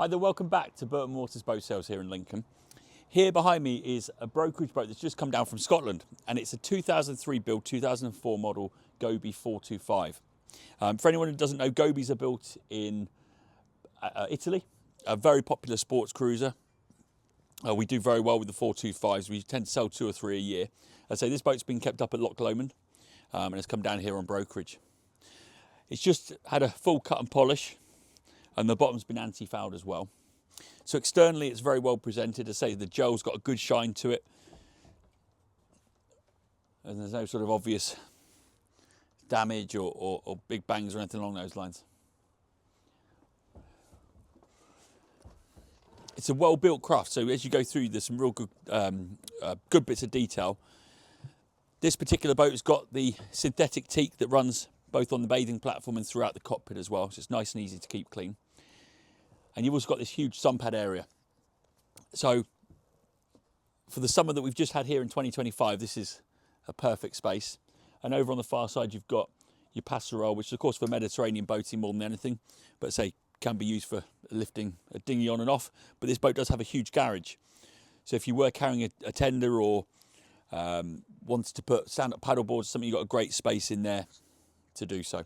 Hi there, welcome back to Burton Waters Boat Sales here in Lincoln. Here behind me is a brokerage boat that's just come down from Scotland, and it's a 2003 build, 2004 model Gobbi 425. For anyone who doesn't know, Gobbis are built in Italy, a very popular sports cruiser. We do very well with the 425s. We tend to sell 2 or 3 a year. I'd say this boat's been kept up at Loch Lomond and it's come down here on brokerage. It's just had a full cut and polish, and the bottom's been anti-fouled as well. So externally it's very well presented. As I say, the gel's got a good shine to it, and there's no sort of obvious damage or big bangs or anything along those lines. It's a well-built craft, so as you go through, there's some real good, good bits of detail. This particular boat has got the synthetic teak that runs both on the bathing platform and throughout the cockpit as well, so it's nice and easy to keep clean. And you've also got this huge sun pad area. So for the summer that we've just had here in 2025, this is a perfect space. And over on the far side, you've got your passarelle, which is of course for Mediterranean boating more than anything, but say can be used for lifting a dinghy on and off. But this boat does have a huge garage. So if you were carrying a tender or wanted to put stand-up paddle boards or something, you've got a great space in there to do so.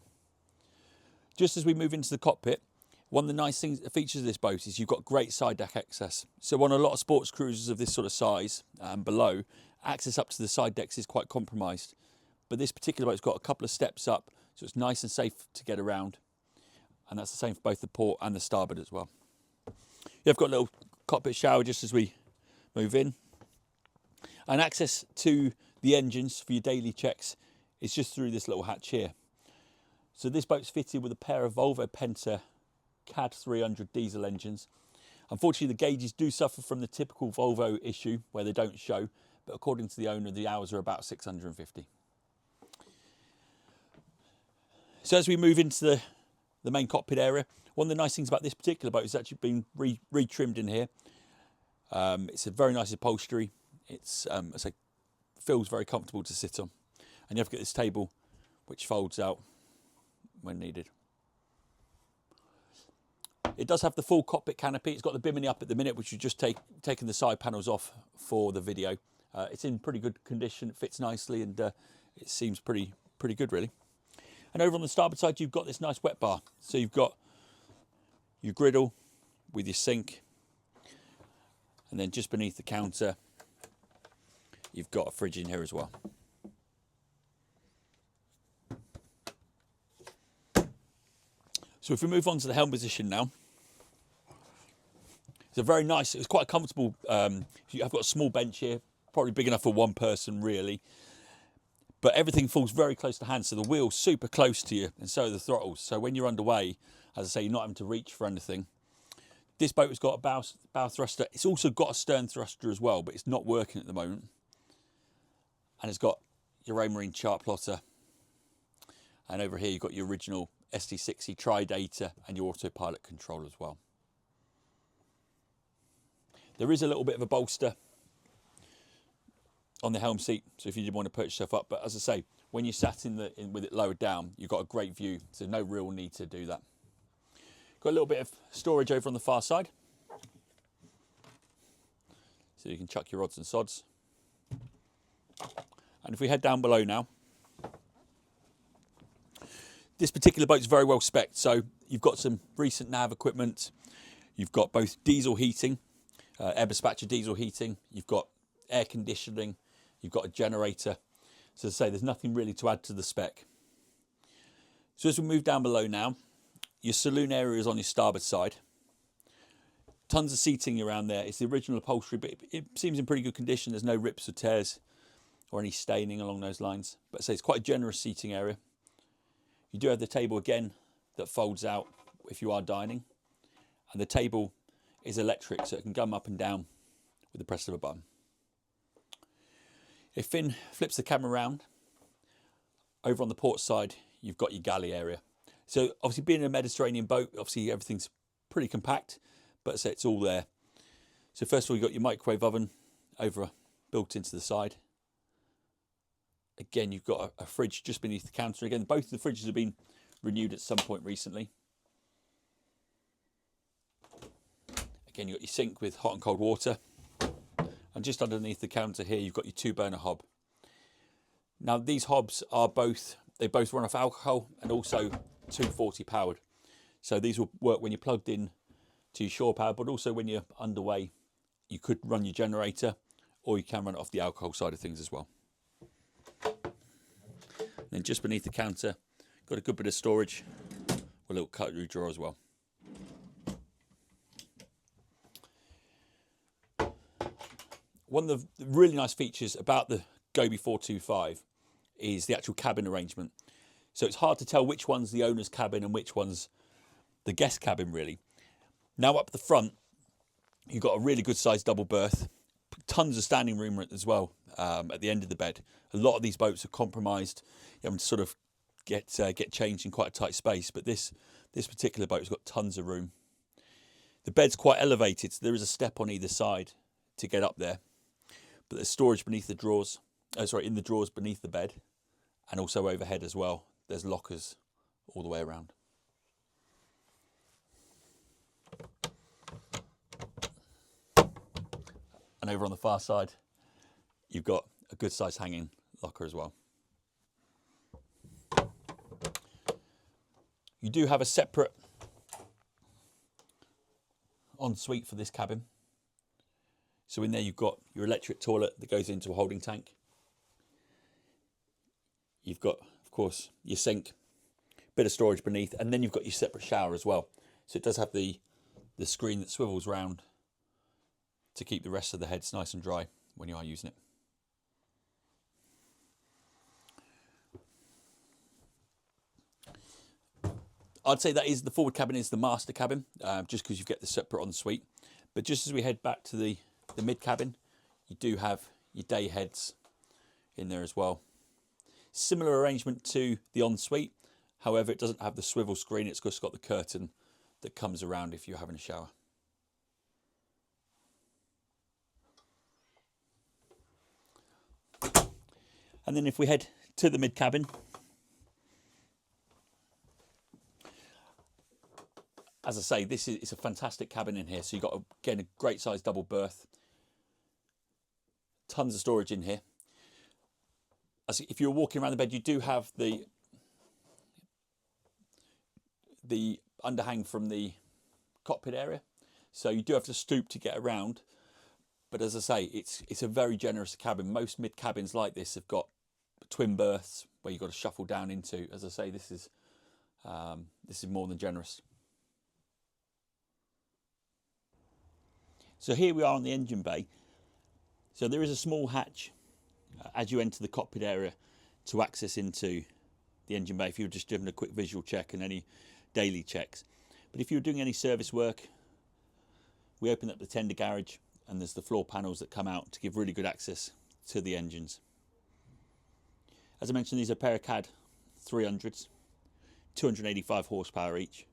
Just as we move into the cockpit, one of the nice features of this boat is you've got great side deck access. So on a lot of sports cruisers of this sort of size and below, access up to the side decks is quite compromised. But this particular boat's got a couple of steps up, so it's nice and safe to get around. And that's the same for both the port and the starboard as well. You've got a little cockpit shower just as we move in. And access to the engines for your daily checks is just through this little hatch here. So this boat's fitted with a pair of Volvo Penta KAD300 diesel engines. Unfortunately, the gauges do suffer from the typical Volvo issue where they don't show, but according to the owner, the hours are about 650. So as we move into the main cockpit area, one of the nice things about this particular boat is actually been re-trimmed in here. It's a very nice upholstery. It's feels very comfortable to sit on, and you have to get this table which folds out when needed. It does have the full cockpit canopy. It's got the bimini up at the minute, which we've just taken the side panels off for the video. It's in pretty good condition. It fits nicely, and it seems pretty good really. And over on the starboard side, you've got this nice wet bar. So you've got your griddle with your sink, and then just beneath the counter, you've got a fridge in here as well. So if we move on to the helm position now, it's a very nice, it's quite a comfortable, I've got a small bench here, probably big enough for one person really, but everything falls very close to hand, so the wheel's super close to you, and so are the throttles. So when you're underway, as I say, you're not having to reach for anything. This boat has got a bow thruster. It's also got a stern thruster as well, but it's not working at the moment. And it's got your Raymarine chart plotter. And over here you've got your original ST60 tri-data and your autopilot control as well. There is a little bit of a bolster on the helm seat, so if you did want to perch yourself up, but as I say, when you're sat with it lowered down, you've got a great view, so no real need to do that. Got a little bit of storage over on the far side, so you can chuck your odds and sods. And if we head down below now, this particular boat is very well spec'd. So you've got some recent nav equipment, you've got both diesel heating, air dispatcher diesel heating, you've got air conditioning, you've got a generator. So to say, there's nothing really to add to the spec. So as we move down below now, your saloon area is on your starboard side. Tons of seating around there. It's the original upholstery, but it seems in pretty good condition. There's no rips or tears or any staining along those lines. But I say it's quite a generous seating area. You do have the table again that folds out if you are dining. And the table is electric, so it can come up and down with the press of a button. If Finn flips the camera around, over on the port side, you've got your galley area. So obviously being a Mediterranean boat, obviously everything's pretty compact, but so it's all there. So first of all, you've got your microwave oven over built into the side. Again, you've got a fridge just beneath the counter. Again, both of the fridges have been renewed at some point recently. Again, you've got your sink with hot and cold water. And just underneath the counter here, you've got your 2-burner hob. Now these hobs are they both run off alcohol and also 240 powered. So these will work when you're plugged in to your shore power, but also when you're underway, you could run your generator, or you can run it off the alcohol side of things as well. And then just beneath the counter, got a good bit of storage, with a little cutlery drawer as well. One of the really nice features about the Gobbi 425 is the actual cabin arrangement. So it's hard to tell which one's the owner's cabin and which one's the guest cabin, really. Now up the front, you've got a really good sized double berth, tons of standing room as well at the end of the bed. A lot of these boats are compromised, you have to sort of get changed in quite a tight space, but this particular boat has got tons of room. The bed's quite elevated, so there is a step on either side to get up there, but there's storage beneath the drawers, in the drawers beneath the bed, and also overhead as well. There's lockers all the way around. And over on the far side, you've got a good size hanging locker as well. You do have a separate ensuite for this cabin. So in there you've got your electric toilet that goes into a holding tank. You've got, of course, your sink, bit of storage beneath, and then you've got your separate shower as well. So it does have the screen that swivels round to keep the rest of the heads nice and dry when you are using it. I'd say that is the forward cabin is the master cabin, just because you get the separate ensuite. But just as we head back to the mid cabin, you do have your day heads in there as well. Similar arrangement to the ensuite, however, it doesn't have the swivel screen. It's just got the curtain that comes around if you're having a shower. And then if we head to the mid cabin, as I say, it's a fantastic cabin in here. So you've got, again, a great size double berth, tons of storage in here. As if you're walking around the bed, you do have the underhang from the cockpit area, so you do have to stoop to get around. But as I say, it's a very generous cabin. Most mid cabins like this have got twin berths where you've got to shuffle down into. As I say, this is more than generous. So here we are on the engine bay. So there is a small hatch as you enter the cockpit area to access into the engine bay if you're just doing a quick visual check and any daily checks. But if you're doing any service work, we open up the tender garage, and there's the floor panels that come out to give really good access to the engines. As I mentioned, these are a pair of KAD300s, 285 horsepower each.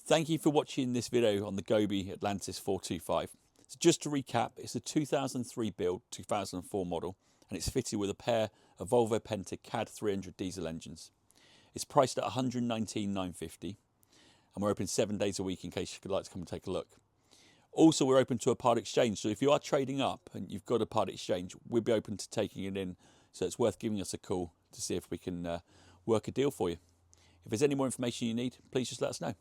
Thank you for watching this video on the Gobbi Atlantis 425. So just to recap, it's a 2003 build, 2004 model, and it's fitted with a pair of Volvo Penta KAD300 diesel engines. It's priced at $119,950, and we're open 7 days a week in case you'd like to come and take a look. Also, we're open to a part exchange, so if you are trading up and you've got a part exchange, we'll be open to taking it in, so it's worth giving us a call to see if we can work a deal for you. If there's any more information you need, please just let us know.